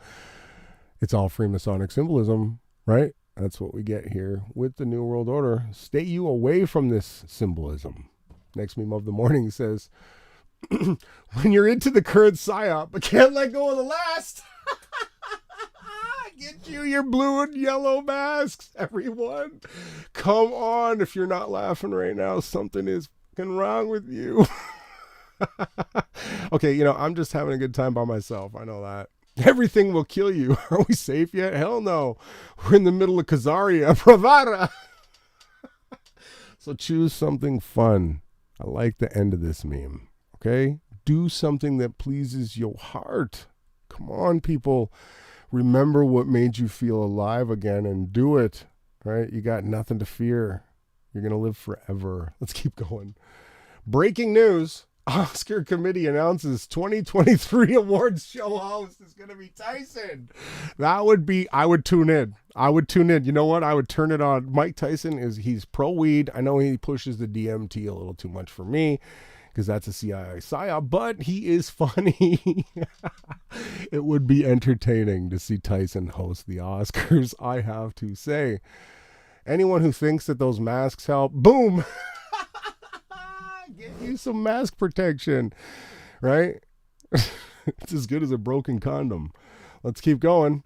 it's all Freemasonic symbolism, right? That's what we get here with the New World Order. Stay you away from this symbolism. Next meme of the morning says, when you're into the current psyop but can't let go of the last, get you your blue and yellow masks, everyone. Come on, if you're not laughing right now, something is fucking wrong with you. Okay, I'm just having a good time by myself. I know that. Everything will kill you. Are we safe yet? Hell no. We're in the middle of Khazaria. Pravara. So choose something fun. I like the end of this meme. Okay? Do something that pleases your heart. Come on, people. Remember what made you feel alive again and do it. Right? You got nothing to fear. You're going to live forever. Let's keep going. Breaking news. Oscar committee announces 2023 awards show host is going to be Tyson. I would tune in. You know what? I would turn it on. Mike Tyson he's pro weed. I know he pushes the DMT a little too much for me because that's a CIA psyop, but he is funny. It would be entertaining to see Tyson host the Oscars, I have to say. Anyone who thinks that those masks help, boom. Get you some mask protection, right? It's as good as a broken condom. Let's keep going.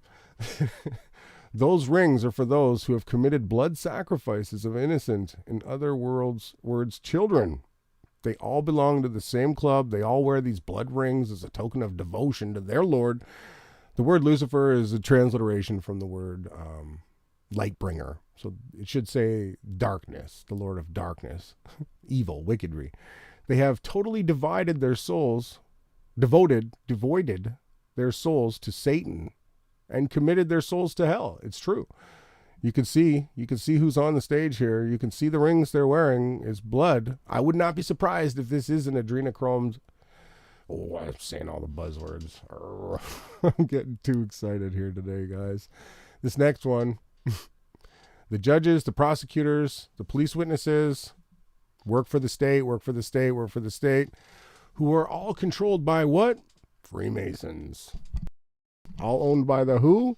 Those rings are for those who have committed blood sacrifices of innocent, in other words, children. They all belong to the same club. They all wear these blood rings as a token of devotion to their Lord. The word Lucifer is a transliteration from the word Lightbringer. So it should say darkness, the Lord of darkness, evil, wickedry. They have totally devoided their souls their souls to Satan and committed their souls to hell. It's true. You can see who's on the stage here. You can see the rings they're wearing is blood. I would not be surprised if this is an adrenochromed. Oh, I'm saying all the buzzwords. I'm getting too excited here today, guys. This next one. The judges, the prosecutors, the police witnesses work for the state, who are all controlled by what? Freemasons. All owned by the who?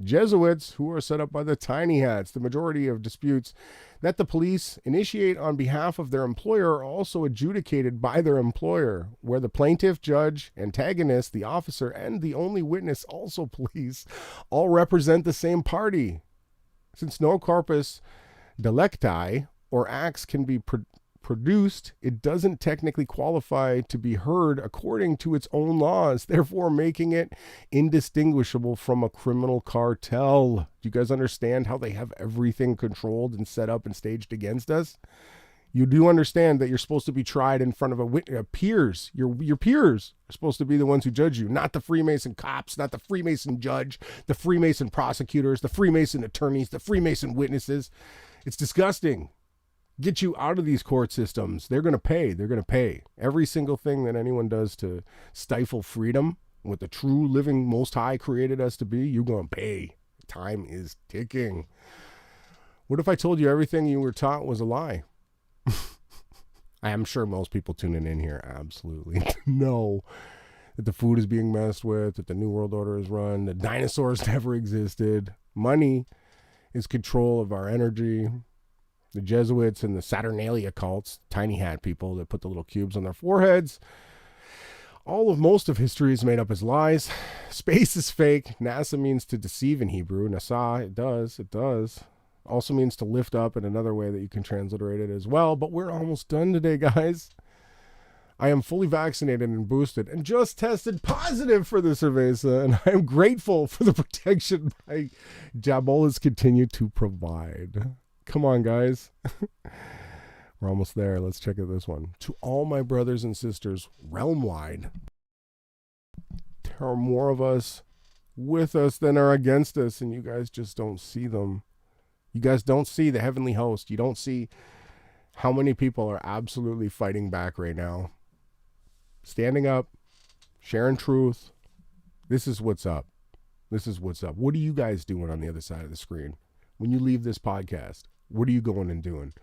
Jesuits, who are set up by the tiny hats. The majority of disputes that the police initiate on behalf of their employer are also adjudicated by their employer, where the plaintiff, judge, antagonist, the officer, and the only witness, also police, all represent the same party. Since no corpus delicti or acts can be produced, it doesn't technically qualify to be heard according to its own laws, therefore making it indistinguishable from a criminal cartel. Do you guys understand how they have everything controlled and set up and staged against us? You do understand that you're supposed to be tried in front of peers. Your peers are supposed to be the ones who judge you, not the Freemason cops, not the Freemason judge, the Freemason prosecutors, the Freemason attorneys, the Freemason witnesses. It's disgusting. Get you out of these court systems. They're going to pay. They're going to pay. Every single thing that anyone does to stifle freedom, what the true living Most High created us to be, you're going to pay. Time is ticking. What if I told you everything you were taught was a lie? I am sure most people tuning in here absolutely know that the food is being messed with, that the New World Order is run, that dinosaurs never existed. Money is control of our energy. The Jesuits and the Saturnalia cults, tiny hat people that put the little cubes on their foreheads. Most of history is made up as lies. Space is fake. NASA means to deceive in Hebrew. Nasa, it does. Also means to lift up in another way that you can transliterate it as well. But we're almost done today, guys. I am fully vaccinated and boosted and just tested positive for the cerveza, and I am grateful for the protection my jabolas continue to provide. Come on, guys. We're almost there. Let's check out this one. To all my brothers and sisters realm-wide, there are more of us with us than are against us, and you guys just don't see them. You guys don't see the heavenly host. You don't see how many people are absolutely fighting back right now. Standing up, sharing truth. This is what's up. This is what's up. What are you guys doing on the other side of the screen? When you leave this podcast, what are you going and doing?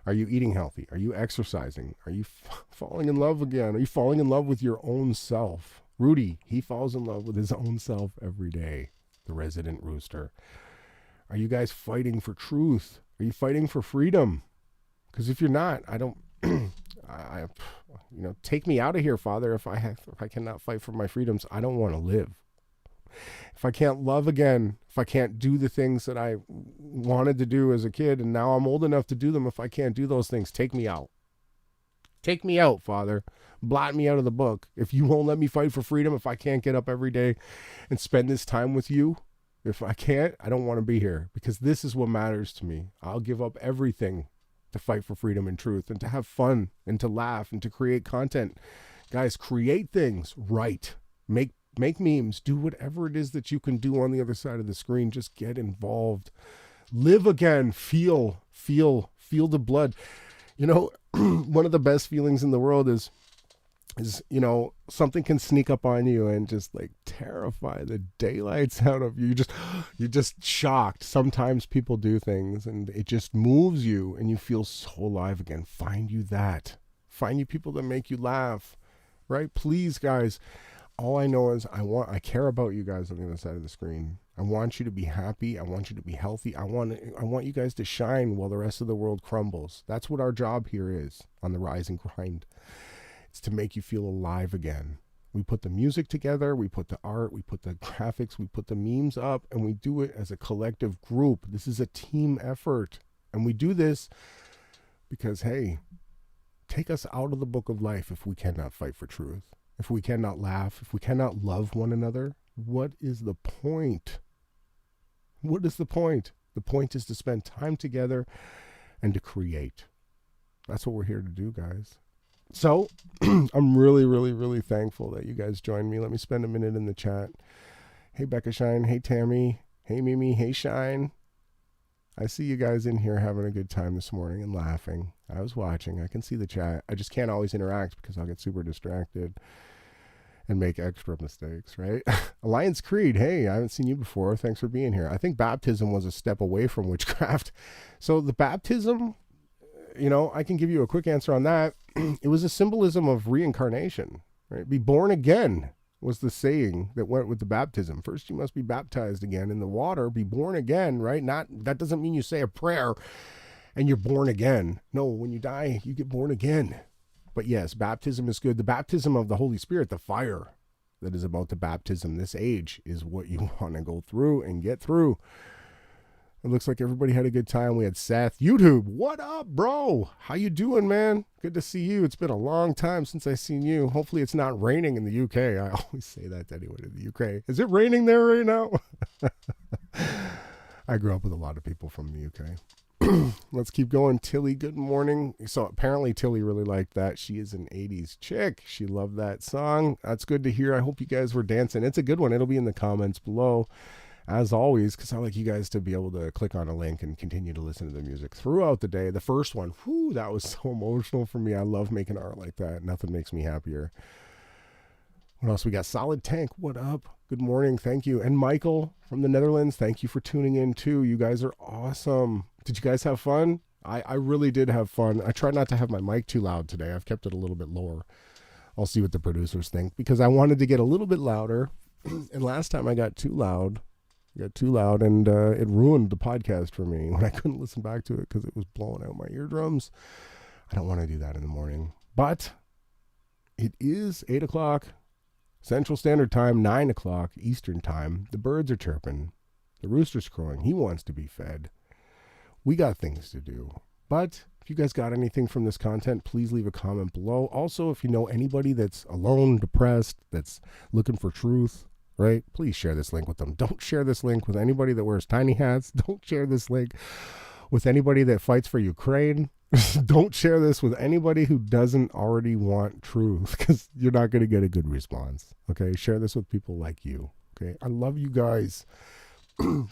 Are you eating healthy? Are you exercising? Are you falling in love again? Are you falling in love with your own self? Rudy, he falls in love with his own self every day. The resident rooster. Are you guys fighting for truth? Are you fighting for freedom? Because if you're not, I don't, take me out of here, Father. If I cannot fight for my freedoms, I don't want to live. If I can't love again, if I can't do the things that I wanted to do as a kid, and now I'm old enough to do them, if I can't do those things, take me out. Take me out, Father. Blot me out of the book. If you won't let me fight for freedom, if I can't get up every day and spend this time with you, if I can't, I don't want to be here, because this is what matters to me. I'll give up everything to fight for freedom and truth, and to have fun, and to laugh, and to create content. Guys, create things, write, make memes, do whatever it is that you can do on the other side of the screen. Just get involved. Live again. Feel the blood. One of the best feelings in the world is something can sneak up on you and just like terrify the daylights out of you. You're just shocked. Sometimes people do things and it just moves you and you feel so alive again. Find you people that make you laugh, right? Please, guys. All I know is I care about you guys on the other side of the screen. I want you to be happy. I want you to be healthy. I want you guys to shine while the rest of the world crumbles. That's what our job here is on the Rise and Grind. It's to make you feel alive again. We put the music together, we put the art, we put the graphics, we put the memes up, and we do it as a collective group. This is a team effort. And we do this because, hey, take us out of the book of life if we cannot fight for truth. If we cannot laugh, if we cannot love one another, what is the point? What is the point? The point is to spend time together and to create. That's what we're here to do, guys. So I'm really, really, really thankful that you guys joined me. Let me spend a minute in the chat. Hey, Becca Shine. Hey, Tammy. Hey, Mimi. Hey, Shine. I see you guys in here having a good time this morning and laughing. I was watching. I can see the chat. I just can't always interact because I'll get super distracted and make extra mistakes, right? Alliance Creed, hey, I haven't seen you before. Thanks for being here. I think baptism was a step away from witchcraft. So the baptism, I can give you a quick answer on that. It was a symbolism of reincarnation, right? Be born again was the saying that went with the baptism. First, you must be baptized again in the water, be born again, right? That doesn't mean you say a prayer and you're born again. No, when you die, you get born again. But yes, baptism is good. The baptism of the Holy Spirit, the fire that is about the baptism this age, is what you want to go through and get through. It looks like everybody had a good time. We had Seth. YouTube, what up, bro? How you doing, man? Good to see you. It's been a long time since I've seen you. Hopefully it's not raining in the UK. I always say that to anyone in the UK. Is it raining there right now? I grew up with a lot of people from the UK. Let's keep going. Tilly, good morning. So apparently Tilly really liked that. She is an 80s chick. She loved that song. That's good to hear. I hope you guys were dancing. It's a good one. It'll be in the comments below, as always, because I like you guys to be able to click on a link and continue to listen to the music throughout the day. The first one, whew, that was so emotional for me. I love making art like that. Nothing makes me happier. What else we got? Solid Tank, what up? Good morning. Thank you. And Michael from the Netherlands, thank you for tuning in too. You guys are awesome. Did you guys have fun? I really did have fun. I tried not to have my mic too loud today. I've kept it a little bit lower. I'll see what the producers think, because I wanted to get a little bit louder. And last time I got too loud. And it ruined the podcast for me when I couldn't listen back to it because it was blowing out my eardrums. I don't want to do that in the morning. But it is 8 o'clock Central Standard Time, 9 o'clock Eastern Time. The birds are chirping. The rooster's crowing. He wants to be fed. We got things to do. But if you guys got anything from this content, please leave a comment below. Also, if you know anybody that's alone, depressed, that's looking for truth, right? Please share this link with them. Don't share this link with anybody that wears tiny hats. Don't share this link with anybody that fights for Ukraine. Don't share this with anybody who doesn't already want truth, because you're not going to get a good response. Okay? Share this with people like you. Okay? I love you guys.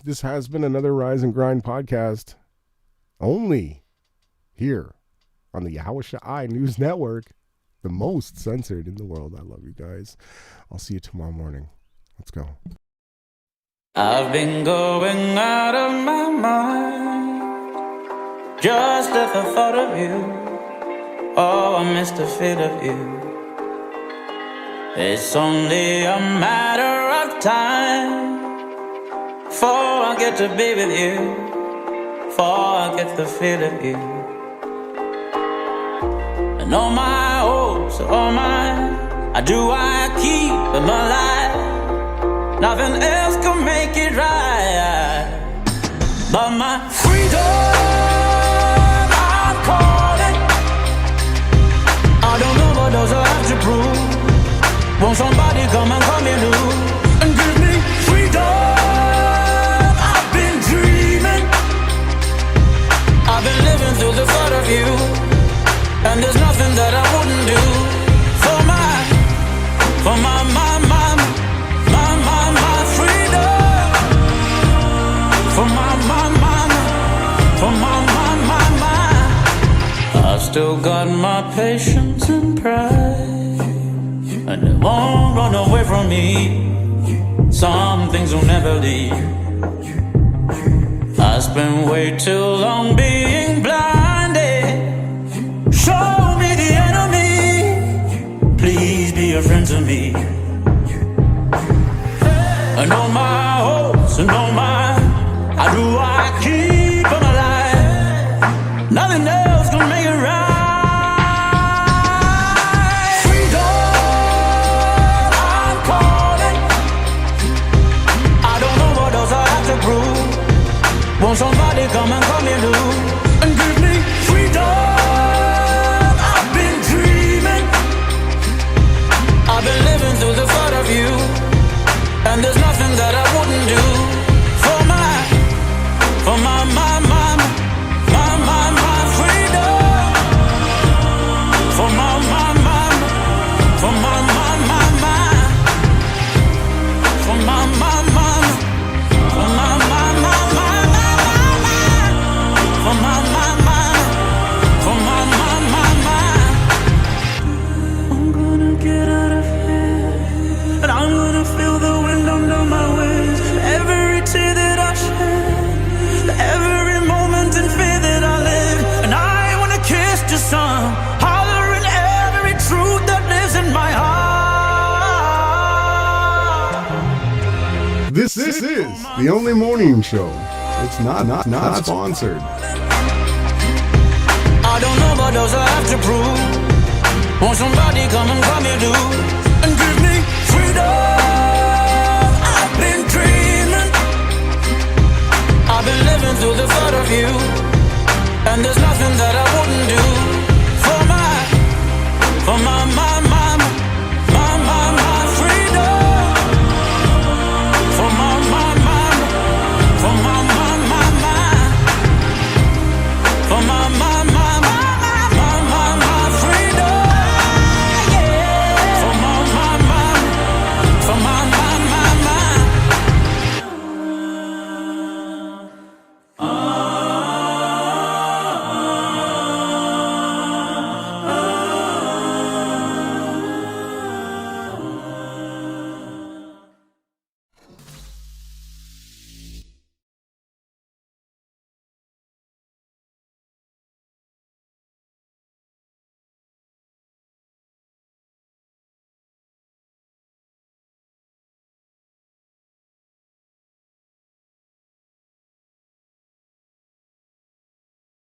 This has been another Rise and Grind podcast, only here on the Yahushua News Network, the most censored in the world. I love you guys. I'll see you tomorrow morning. Let's go. I've been going out of my mind just at the thought of you. Oh, I miss the feel of you. It's only a matter of time before I get to be with you, before I get the feel of you. And all my hopes are all mine. I keep them alive. Nothing else can make it right. But my freedom, I'm calling. I don't know what those I have to prove. Won't somebody come and call me loose and give me freedom? I've been dreaming. I've been living through the thought of you, and there's nothing that I wouldn't do for my freedom, for my. I've still got my patience and pride, and they won't run away from me. Some things will never leave. I spent way too long being blinded. Show me the enemy. Please be a friend to me. And all my hopes and all my, I keep them alive. Nothing else can make it right. Freedom, I'm calling. I don't know what else I have to prove. Won't somebody come and call me loose and give me freedom? I've been dreaming. I've been living through the thought of you, and there's nothing that I wouldn't do for my freedom, for my I'm gonna get out of here, and I'm gonna feel the wind under my wings. Every tear that I shed, every moment in fear that I live, and I wanna kiss the sun, hollering every truth that lives in my heart. This is the only morning show. It's not sponsored. I don't know what else I have to prove. Won't somebody come and call me loose and give me freedom? I've been dreaming. I've been living through the thought of you.